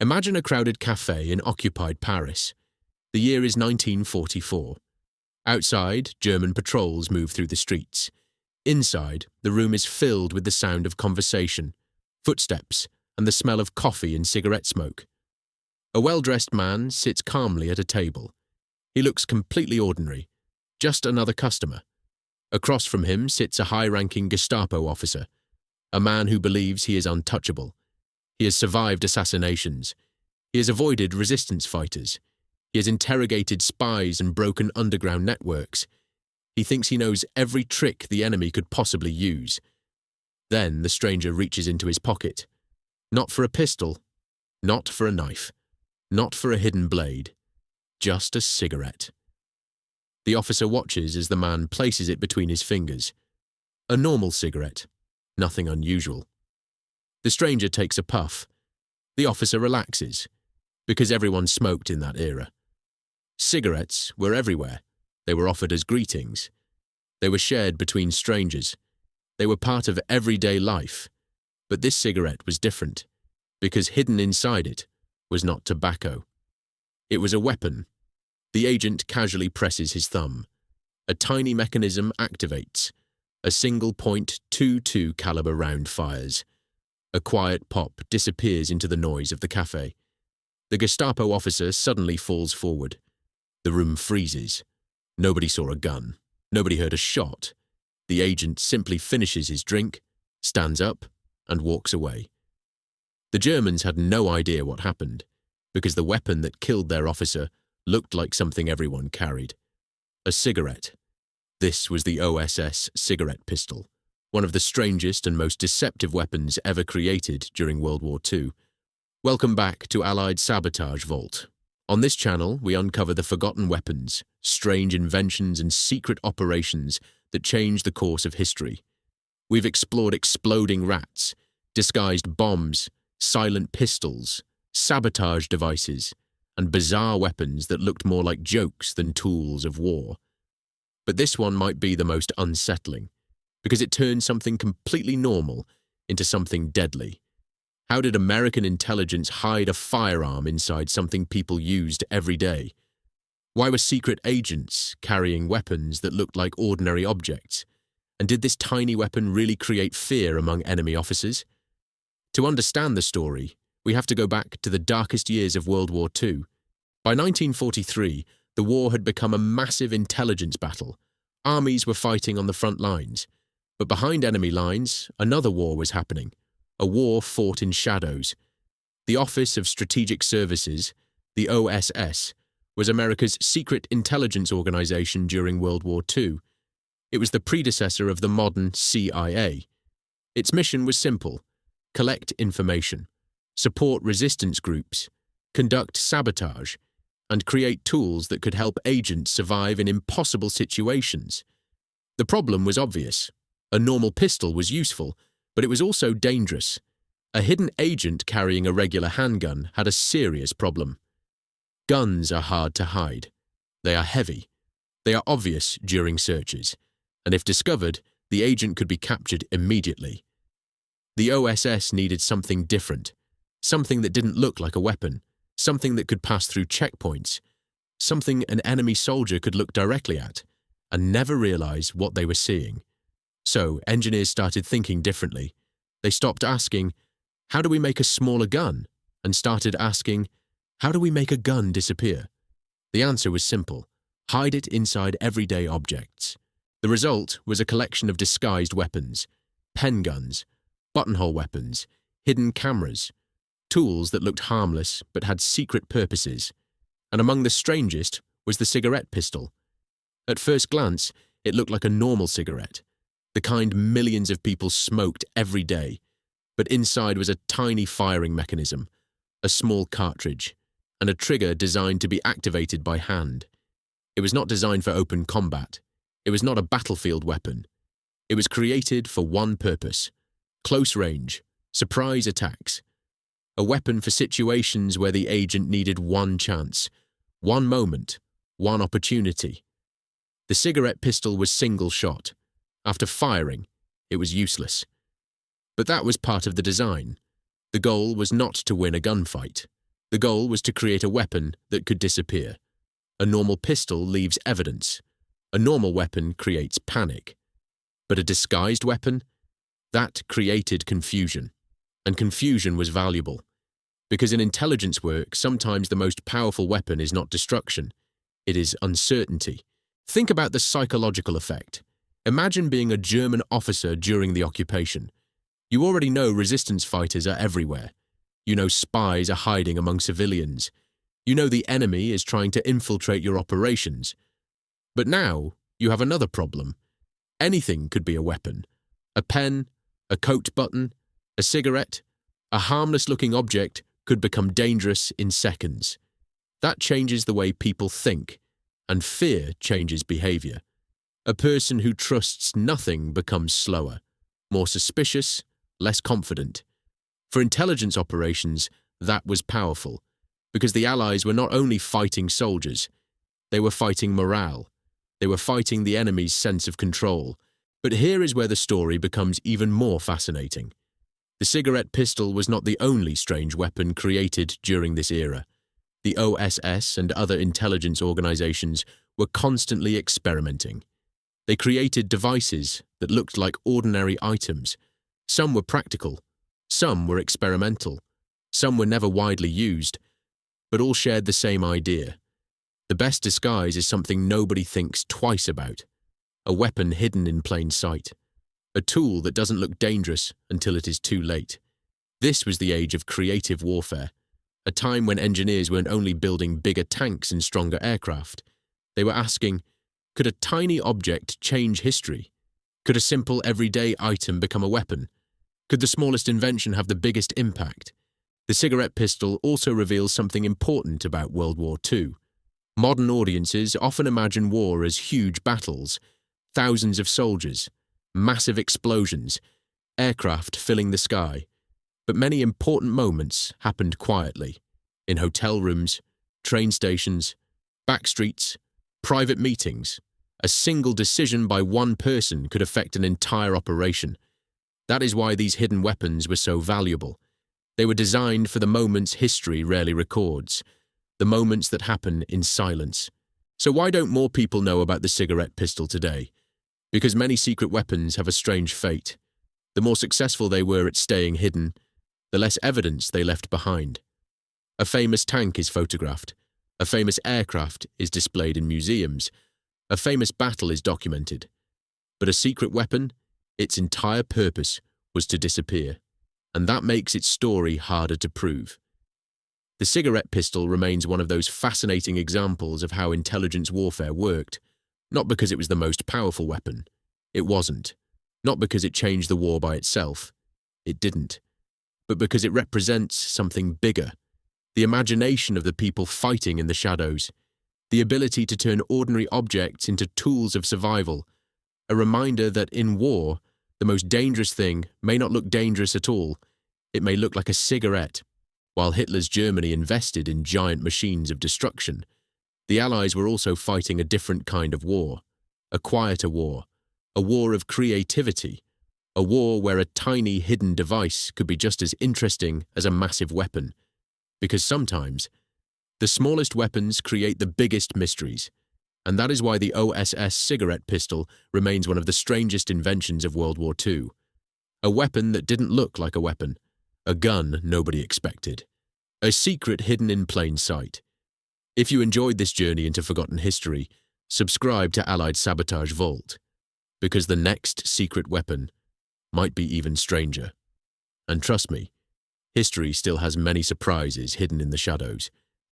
Imagine a crowded cafe in occupied Paris. The year is 1944. Outside, German patrols move through the streets. Inside, the room is filled with the sound of conversation, footsteps, and the smell of coffee and cigarette smoke. A well-dressed man sits calmly at a table. He looks completely ordinary, just another customer. Across from him sits a high-ranking Gestapo officer, a man who believes he is untouchable. He has survived assassinations. He has avoided resistance fighters. He has interrogated spies and broken underground networks. He thinks he knows every trick the enemy could possibly use. Then the stranger reaches into his pocket. Not for a pistol, not for a knife, not for a hidden blade, just a cigarette. The officer watches as the man places it between his fingers. A normal cigarette, nothing unusual. The stranger takes a puff. The officer relaxes, because everyone smoked in that era. Cigarettes were everywhere. They were offered as greetings. They were shared between strangers. They were part of everyday life. But this cigarette was different, because hidden inside it was not tobacco. It was a weapon. The agent casually presses his thumb. A tiny mechanism activates. A single .22 caliber round fires. A quiet pop disappears into the noise of the cafe. The Gestapo officer suddenly falls forward. The room freezes. Nobody saw a gun. Nobody heard a shot. The agent simply finishes his drink, stands up, and walks away. The Germans had no idea what happened, because the weapon that killed their officer looked like something everyone carried. A cigarette. This was the OSS Cigarette Pistol, one of the strangest and most deceptive weapons ever created during World War II. Welcome back to Allied Sabotage Vault. On this channel, we uncover the forgotten weapons, strange inventions, and secret operations that changed the course of history. We've explored exploding rats, disguised bombs, silent pistols, sabotage devices, and bizarre weapons that looked more like jokes than tools of war. But this one might be the most unsettling, because it turned something completely normal into something deadly. How did American intelligence hide a firearm inside something people used every day? Why were secret agents carrying weapons that looked like ordinary objects? And did this tiny weapon really create fear among enemy officers? To understand the story, we have to go back to the darkest years of World War II. By 1943, the war had become a massive intelligence battle. Armies were fighting on the front lines. But behind enemy lines, another war was happening. A war fought in shadows. The Office of Strategic Services, the OSS, was America's secret intelligence organization during World War II. It was the predecessor of the modern CIA. Its mission was simple: collect information, support resistance groups, conduct sabotage, and create tools that could help agents survive in impossible situations. The problem was obvious. A normal pistol was useful, but it was also dangerous. A hidden agent carrying a regular handgun had a serious problem. Guns are hard to hide. They are heavy. They are obvious during searches, and if discovered, the agent could be captured immediately. The OSS needed something different, something that didn't look like a weapon, something that could pass through checkpoints, something an enemy soldier could look directly at and never realize what they were seeing. So engineers started thinking differently. They stopped asking, how do we make a smaller gun? And started asking, how do we make a gun disappear? The answer was simple: hide it inside everyday objects. The result was a collection of disguised weapons, pen guns, buttonhole weapons, hidden cameras, tools that looked harmless but had secret purposes. And among the strangest was the cigarette pistol. At first glance, it looked like a normal cigarette, the kind millions of people smoked every day, but inside was a tiny firing mechanism, a small cartridge, and a trigger designed to be activated by hand. It was not designed for open combat. It was not a battlefield weapon. It was created for one purpose: close range, surprise attacks. A weapon for situations where the agent needed one chance, one moment, one opportunity. The cigarette pistol was single shot. After firing, it was useless. But that was part of the design. The goal was not to win a gunfight. The goal was to create a weapon that could disappear. A normal pistol leaves evidence. A normal weapon creates panic. But a disguised weapon? That created confusion. And confusion was valuable. Because in intelligence work, sometimes the most powerful weapon is not destruction. It is uncertainty. Think about the psychological effect. Imagine being a German officer during the occupation. You already know resistance fighters are everywhere. You know spies are hiding among civilians. You know the enemy is trying to infiltrate your operations. But now, you have another problem. Anything could be a weapon. A pen, a coat button, a cigarette, a harmless-looking object could become dangerous in seconds. That changes the way people think, and fear changes behavior. A person who trusts nothing becomes slower, more suspicious, less confident. For intelligence operations, that was powerful, because the Allies were not only fighting soldiers, they were fighting morale. They were fighting the enemy's sense of control. But here is where the story becomes even more fascinating. The cigarette pistol was not the only strange weapon created during this era. The OSS and other intelligence organizations were constantly experimenting. They created devices that looked like ordinary items. Some were practical, some were experimental, some were never widely used, but all shared the same idea. The best disguise is something nobody thinks twice about. A weapon hidden in plain sight. A tool that doesn't look dangerous until it is too late. This was the age of creative warfare, a time when engineers weren't only building bigger tanks and stronger aircraft. They were asking, could a tiny object change history? Could a simple everyday item become a weapon? Could the smallest invention have the biggest impact? The cigarette pistol also reveals something important about World War II. Modern audiences often imagine war as huge battles, thousands of soldiers, massive explosions, aircraft filling the sky. But many important moments happened quietly, in hotel rooms, train stations, back streets, private meetings. A single decision by one person could affect an entire operation. That is why these hidden weapons were so valuable. They were designed for the moments history rarely records, the moments that happen in silence. So why don't more people know about the cigarette pistol today? Because many secret weapons have a strange fate. The more successful they were at staying hidden, the less evidence they left behind. A famous tank is photographed. A famous aircraft is displayed in museums. A famous battle is documented. But a secret weapon, its entire purpose was to disappear. And that makes its story harder to prove. The cigarette pistol remains one of those fascinating examples of how intelligence warfare worked. Not because it was the most powerful weapon. It wasn't. Not because it changed the war by itself. It didn't. But because it represents something bigger. The imagination of the people fighting in the shadows. The ability to turn ordinary objects into tools of survival. A reminder that in war, the most dangerous thing may not look dangerous at all. It may look like a cigarette. While Hitler's Germany invested in giant machines of destruction, the Allies were also fighting a different kind of war, a quieter war, a war of creativity, a war where a tiny hidden device could be just as interesting as a massive weapon. Because sometimes, the smallest weapons create the biggest mysteries, and that is why the OSS Cigarette Pistol remains one of the strangest inventions of World War II. A weapon that didn't look like a weapon, a gun nobody expected, a secret hidden in plain sight. If you enjoyed this journey into forgotten history, subscribe to Allied Sabotage Vault, because the next secret weapon might be even stranger. And trust me, history still has many surprises hidden in the shadows.